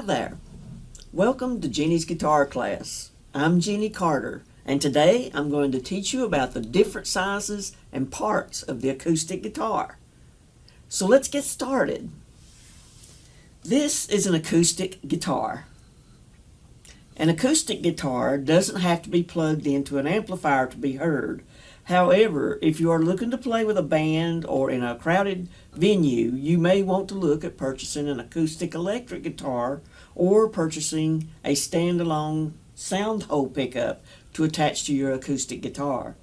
there. Welcome to Jeannie's Guitar Class. I'm Jeannie Carter, and today I'm going to teach you about the different sizes and parts of the acoustic guitar. So let's get started. This is an acoustic guitar. An acoustic guitar doesn't have to be plugged into an amplifier to be heard. However, if you are looking to play with a band or in a crowded venue, you may want to look at purchasing an acoustic electric guitar or purchasing a standalone sound hole pickup to attach to your acoustic guitar.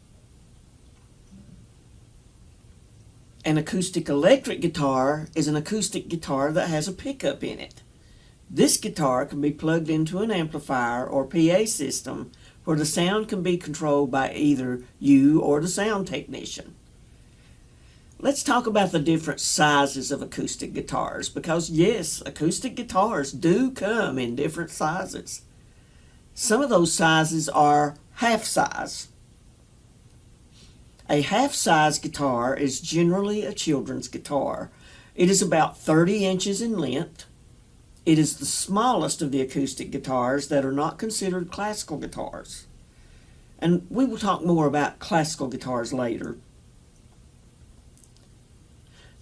An acoustic electric guitar is an acoustic guitar that has a pickup in it. This guitar can be plugged into an amplifier or PA system where the sound can be controlled by either you or the sound technician. Let's talk about the different sizes of acoustic guitars because yes, acoustic guitars do come in different sizes. Some of those sizes are half size. A half size guitar is generally a children's guitar. It is about 30 inches in length. It is the smallest of the acoustic guitars that are not considered classical guitars. And we will talk more about classical guitars later.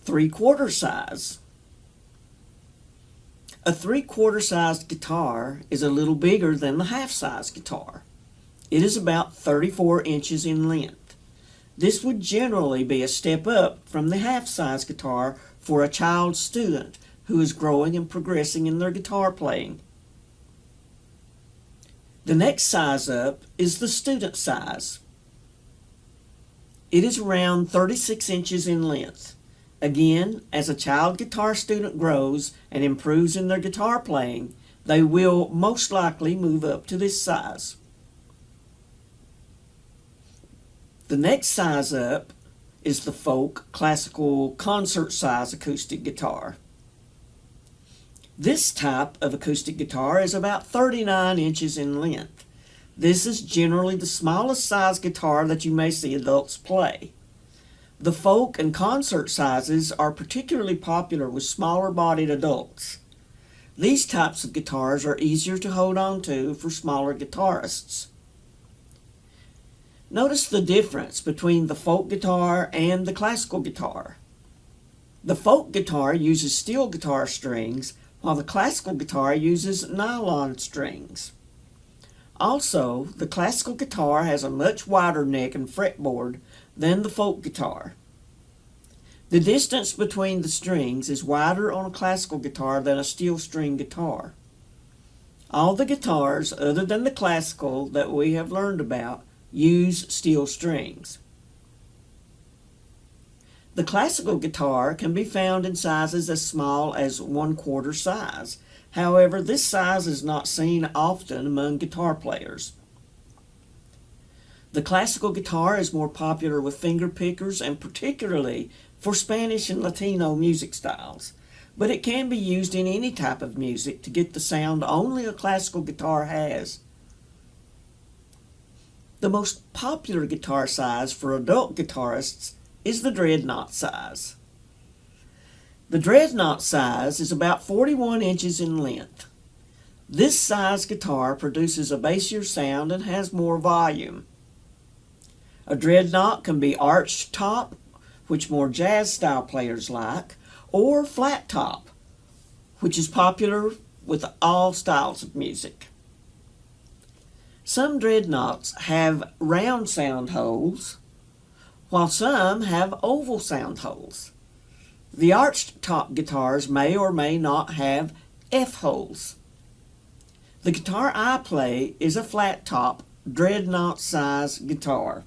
3/4 size. A 3/4 sized guitar is a little bigger than the half size guitar. It is about 34 inches in length. This would generally be a step up from the half size guitar for a child student who is growing and progressing in their guitar playing. The next size up is the student size. It is around 36 inches in length. Again, as a child guitar student grows and improves in their guitar playing, they will most likely move up to this size. The next size up is the folk, classical, concert size acoustic guitar. This type of acoustic guitar is about 39 inches in length. This is generally the smallest size guitar that you may see adults play. The folk and concert sizes are particularly popular with smaller bodied adults. These types of guitars are easier to hold on to for smaller guitarists. Notice the difference between the folk guitar and the classical guitar. The folk guitar uses steel guitar strings, while the classical guitar uses nylon strings. Also, the classical guitar has a much wider neck and fretboard than the folk guitar. The distance between the strings is wider on a classical guitar than a steel string guitar. All the guitars, other than the classical that we have learned about, use steel strings. The classical guitar can be found in sizes as small as 1/4 size. However, this size is not seen often among guitar players. The classical guitar is more popular with finger pickers and particularly for Spanish and Latino music styles, but it can be used in any type of music to get the sound only a classical guitar has. The most popular guitar size for adult guitarists is the dreadnought size. The dreadnought size is about 41 inches in length. This size guitar produces a bassier sound and has more volume. A dreadnought can be arched top, which more jazz style players like, or flat top, which is popular with all styles of music. Some dreadnoughts have round sound holes, while some have oval sound holes. The arched top guitars may or may not have F-holes. The guitar I play is a flat top, dreadnought size guitar.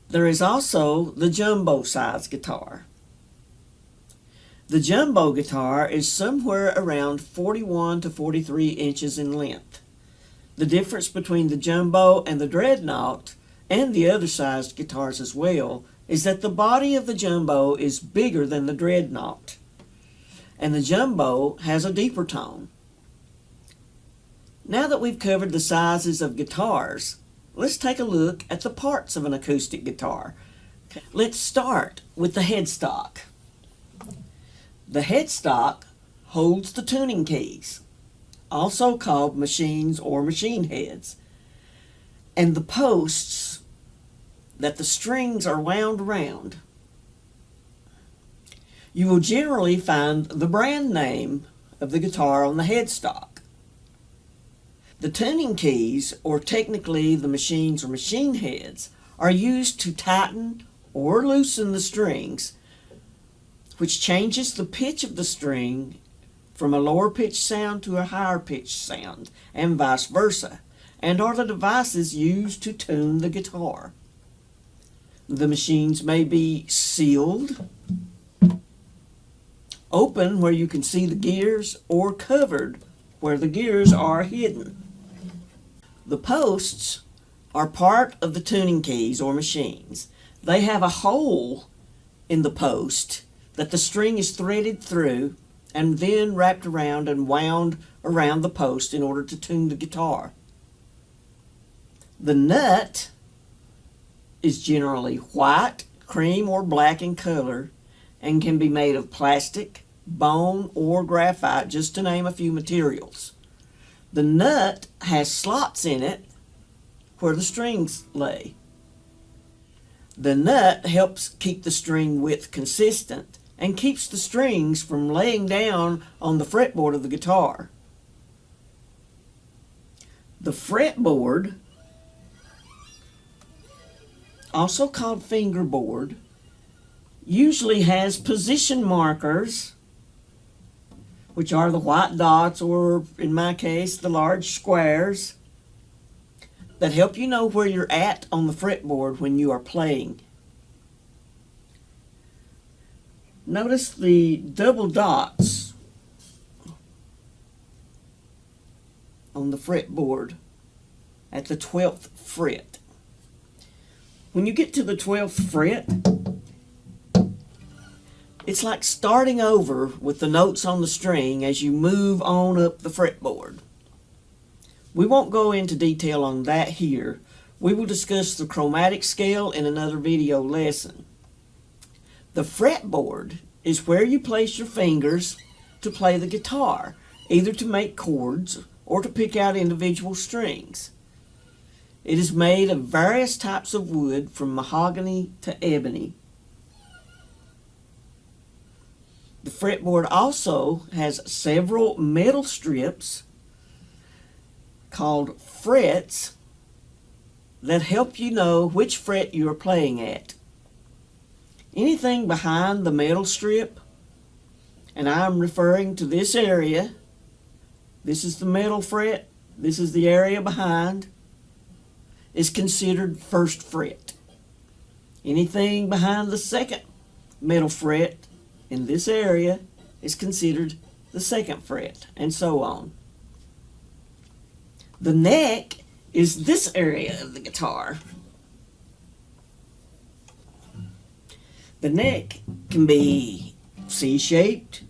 There is also the jumbo size guitar. The jumbo guitar is somewhere around 41 to 43 inches in length. The difference between the jumbo and the dreadnought, and the other sized guitars as well, is that the body of the jumbo is bigger than the dreadnought, and the jumbo has a deeper tone. Now that we've covered the sizes of guitars, let's take a look at the parts of an acoustic guitar. Let's start with the headstock. The headstock holds the tuning keys, also called machines or machine heads, and the posts that the strings are wound around. You will generally find the brand name of the guitar on the headstock. The tuning keys, or technically the machines or machine heads, are used to tighten or loosen the strings, which changes the pitch of the string from a lower pitched sound to a higher pitched sound, and vice versa, and are the devices used to tune the guitar. The machines may be sealed, open where you can see the gears, or covered where the gears are hidden. The posts are part of the tuning keys or machines. They have a hole in the post that the string is threaded through and then wrapped around and wound around the post in order to tune the guitar. The nut is generally white, cream, or black in color and can be made of plastic, bone, or graphite, just to name a few materials. The nut has slots in it where the strings lay. The nut helps keep the string width consistent and keeps the strings from laying down on the fretboard of the guitar. The fretboard, also called fingerboard, usually has position markers, which are the white dots, or in my case, the large squares, that help you know where you're at on the fretboard when you are playing. Notice the double dots on the fretboard at the 12th fret. When you get to the 12th fret, it's like starting over with the notes on the string as you move on up the fretboard. We won't go into detail on that here. We will discuss the chromatic scale in another video lesson. The fretboard is where you place your fingers to play the guitar, either to make chords or to pick out individual strings. It is made of various types of wood, from mahogany to ebony. The fretboard also has several metal strips called frets that help you know which fret you are playing at. Anything behind the metal strip, and I'm referring to this area, this is the metal fret, this is the area behind, is considered first fret. Anything behind the second metal fret in this area is considered the second fret, and so on. The neck is this area of the guitar. The neck can be C-shaped,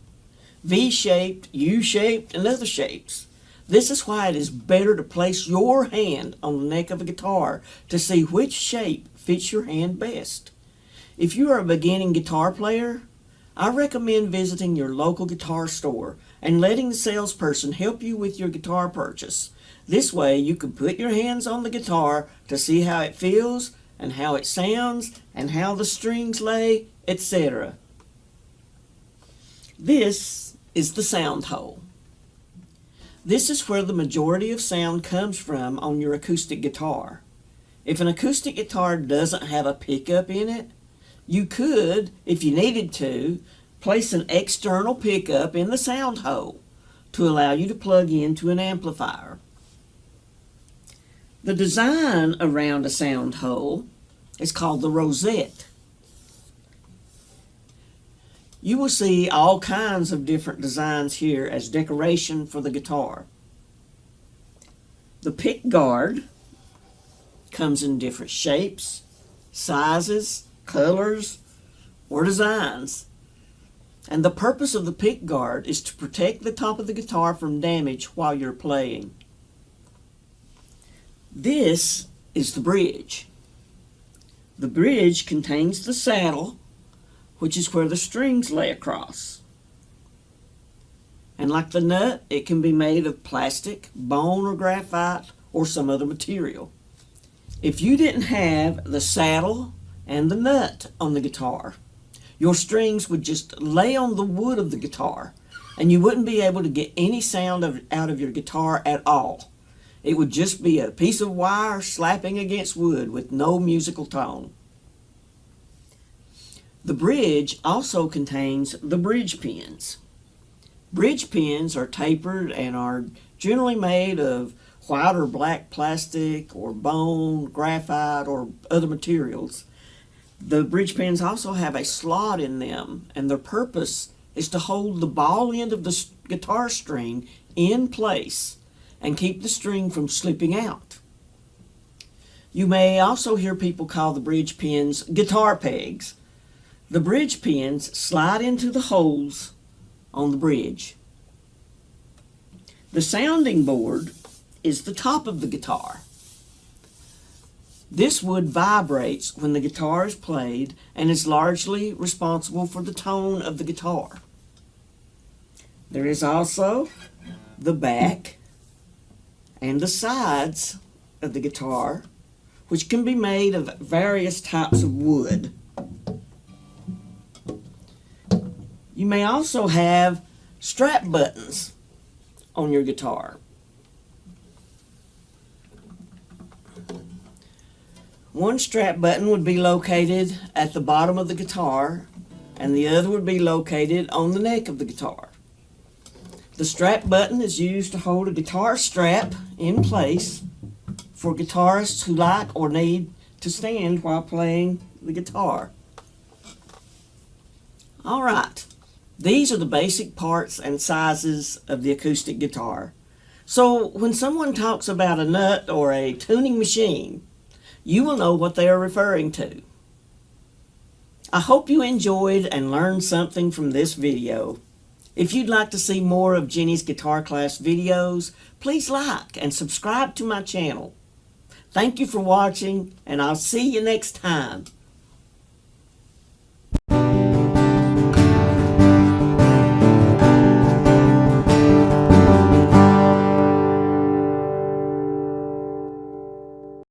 V-shaped, U-shaped, and other shapes. This is why it is better to place your hand on the neck of a guitar to see which shape fits your hand best. If you are a beginning guitar player, I recommend visiting your local guitar store and letting the salesperson help you with your guitar purchase. This way you can put your hands on the guitar to see how it feels and how it sounds and how the strings lay, etc. This is the sound hole. This is where the majority of sound comes from on your acoustic guitar. If an acoustic guitar doesn't have a pickup in it, you could, if you needed to, place an external pickup in the sound hole to allow you to plug into an amplifier. The design around a sound hole is called the rosette. You will see all kinds of different designs here as decoration for the guitar. The pick guard comes in different shapes, sizes, colors, or designs. And the purpose of the pick guard is to protect the top of the guitar from damage while you're playing. This is the bridge. The bridge contains the saddle, which is where the strings lay across. And like the nut, it can be made of plastic, bone, or graphite, or some other material. If you didn't have the saddle and the nut on the guitar, your strings would just lay on the wood of the guitar, and you wouldn't be able to get any sound out of your guitar at all. It would just be a piece of wire slapping against wood with no musical tone. The bridge also contains the bridge pins. Bridge pins are tapered and are generally made of white or black plastic or bone, graphite, or other materials. The bridge pins also have a slot in them, and their purpose is to hold the ball end of the guitar string in place and keep the string from slipping out. You may also hear people call the bridge pins guitar pegs. The bridge pins slide into the holes on the bridge. The sounding board is the top of the guitar. This wood vibrates when the guitar is played and is largely responsible for the tone of the guitar. There is also the back and the sides of the guitar, which can be made of various types of wood. You may also have strap buttons on your guitar. One strap button would be located at the bottom of the guitar, and the other would be located on the neck of the guitar. The strap button is used to hold a guitar strap in place for guitarists who like or need to stand while playing the guitar. All right, these are the basic parts and sizes of the acoustic guitar. So when someone talks about a nut or a tuning machine, you will know what they are referring to. I hope you enjoyed and learned something from this video. If you'd like to see more of Jenny's Guitar Class videos, please like and subscribe to my channel. Thank you for watching, and I'll see you next time.